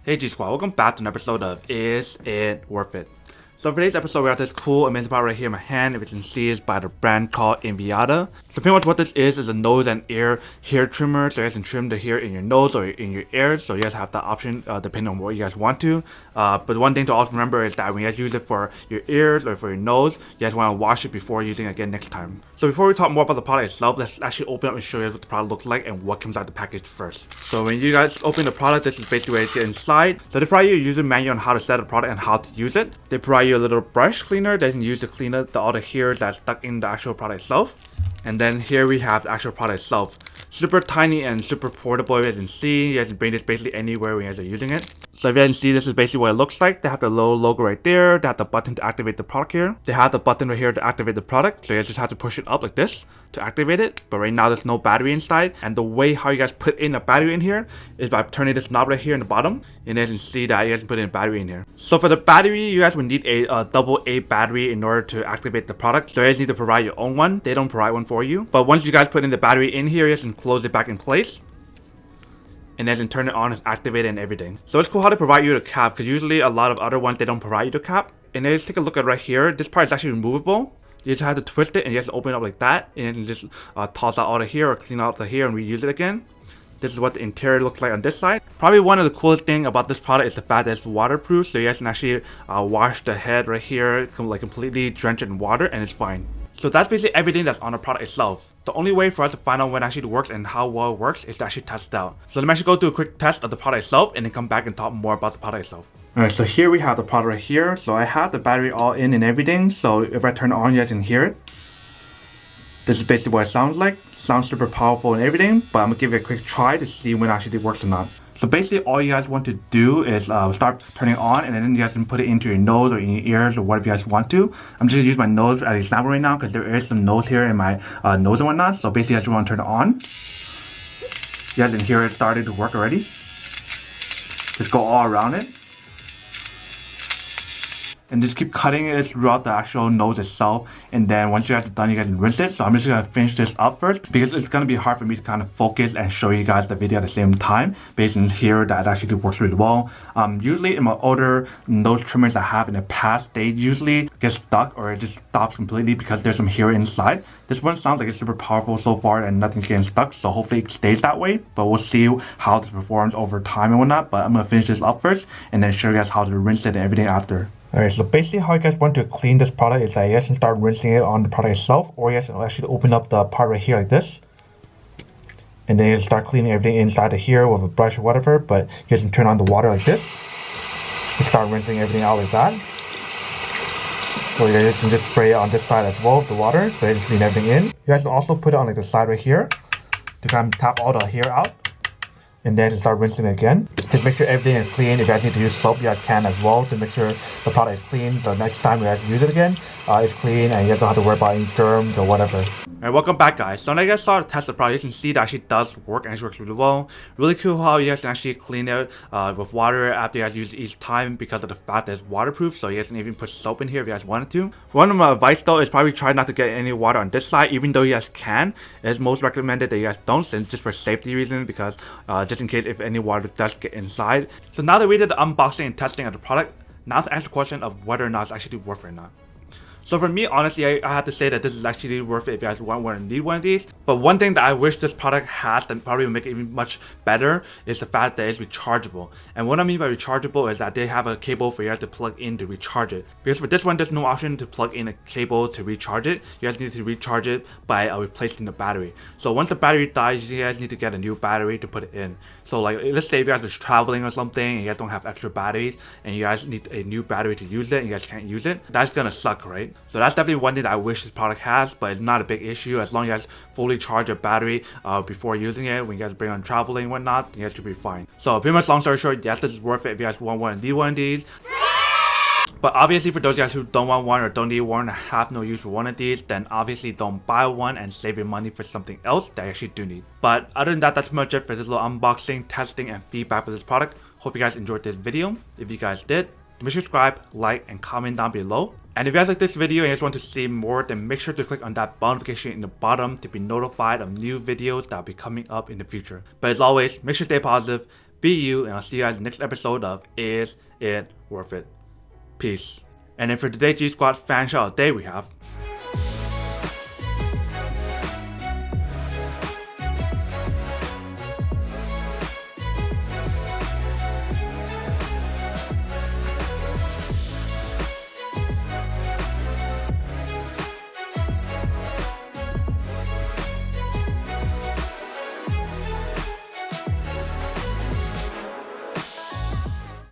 Hey G Squad, welcome back to an episode of Is It Worth It? So for today's episode we have this cool amazing product right here in my hand. If you can see, it's by the brand called Ainviata. So pretty much what this is a nose and ear hair trimmer. So you guys can trim the hair in your nose or in your ears. So you guys have that option depending on what you guys want to. But one thing to also remember is that when you guys use it for your ears or for your nose, you guys want to wash it before using it again next time. So before we talk more about the product itself, let's actually open up and show you what the product looks like and what comes out of the package first. So when you guys open the product, this is basically where you get inside. So they provide you a user manual on how to set up the product and how to use it. They provide you a little brush cleaner that you can use to clean up all the hairs that's stuck in the actual product itself. And then here we have the actual product itself. Super tiny and super portable. You guys can see, you guys can bring this basically anywhere when you guys are using it. So if you guys can see, this is basically what it looks like. They have the little logo right there. They have the button to activate the product here. They have the button right here to activate the product. So you guys just have to push it up like this to activate it. But right now there's no battery inside. And the way how you guys put in a battery in here is by turning this knob right here in the bottom. And you guys can see that you guys can put in a battery in here. So for the battery, you guys would need a AA battery in order to activate the product. So you guys need to provide your own one. They don't provide one for you. But once you guys put in the battery in here, you guys can close it back in place. And then turn it on and activate it and everything. So it's cool how they provide you the cap, because usually a lot of other ones they don't provide you the cap. And then just take a look at right here. This part is actually removable. You just have to twist it and you have to open it up like that, and you can just toss out all the hair or clean out the hair and reuse it again. This is what the interior looks like on this side. Probably one of the coolest thing about this product is the fact that it's waterproof, so you guys can actually wash the head right here, like completely drench it in water, and it's fine. So that's basically everything that's on the product itself. The only way for us to find out when it actually works and how well it works is to actually test it out. So let me actually go through a quick test of the product itself and then come back and talk more about the product itself. Alright, so here we have the product right here. So I have the battery all in and everything. So if I turn it on, you guys can hear it. This is basically what it sounds like. Sounds super powerful and everything, but I'm gonna give it a quick try to see when it actually works or not. So basically all you guys want to do is start turning it on, and then you guys can put it into your nose or in your ears or whatever you guys want to. I'm just gonna use my nose as an example right now because there is some nose here in my nose and whatnot. So basically you guys want to turn it on. You guys can hear it started to work already. Just go all around it. And just keep cutting it throughout the actual nose itself. And then once you guys are done, you guys can rinse it. So I'm just gonna finish this up first because it's gonna be hard for me to kind of focus and show you guys the video at the same time. Based on here, that actually works really well. Usually in my older nose trimmers I have in the past, they usually get stuck or it just stops completely because there's some hair inside. This one sounds like it's super powerful so far and nothing's getting stuck, so hopefully it stays that way. But we'll see how this performs over time and whatnot. But I'm gonna finish this up first and then show you guys how to rinse it and everything after. Alright, so basically how you guys want to clean this product is that you guys can start rinsing it on the product itself, or you guys can actually open up the part right here like this. And then you start cleaning everything inside of here with a brush or whatever, but you guys can turn on the water like this. And start rinsing everything out like that. So you guys can just spray it on this side as well with the water, so you can clean everything in. You guys can also put it on like the side right here to kind of tap all the hair out. And then just start rinsing it again. Just make sure everything is clean. If you guys need to use soap, you guys can as well to make sure the product is clean. So next time you guys use it again, it's clean and you guys don't have to worry about any germs or whatever. Alright, welcome back guys. So when I guys saw the test of the product, you can see that actually does work and it works really well. Really cool how you guys can actually clean it with water after you guys use it each time because of the fact that it's waterproof. So you guys can even put soap in here if you guys wanted to. One of my advice though is probably try not to get any water on this side, even though you guys can. It's most recommended that you guys don't, since just for safety reasons, because just in case if any water does get inside. So now that we did the unboxing and testing of the product, now to answer the question of whether or not it's actually worth it or not. So for me, honestly, I have to say that this is actually worth it if you guys want or need one of these. But one thing that I wish this product has that probably would make it even much better is the fact that it's rechargeable. And what I mean by rechargeable is that they have a cable for you guys to plug in to recharge it. Because for this one, there's no option to plug in a cable to recharge it. You guys need to recharge it by replacing the battery. So once the battery dies, you guys need to get a new battery to put it in. So like, let's say if you guys are traveling or something and you guys don't have extra batteries and you guys need a new battery to use it and you guys can't use it, that's gonna suck, right? So that's definitely one thing that I wish this product has, but it's not a big issue. As long as you guys fully charge your battery before using it, when you guys bring on traveling and whatnot, you guys should be fine. So pretty much long story short, yes, this is worth it if you guys want one of these. But obviously for those guys who don't want one or don't need one or have no use for one of these, then obviously don't buy one and save your money for something else that you actually do need. But other than that, that's pretty much it for this little unboxing, testing, and feedback for this product. Hope you guys enjoyed this video. If you guys did, make sure to subscribe, like, and comment down below. And if you guys like this video and you guys want to see more, then make sure to click on that bell notification in the bottom to be notified of new videos that will be coming up in the future. But as always, make sure to stay positive, Be you, and I'll see you guys in the next episode of Is It Worth It? Peace. And then for today's G Squad fan shout out day, we have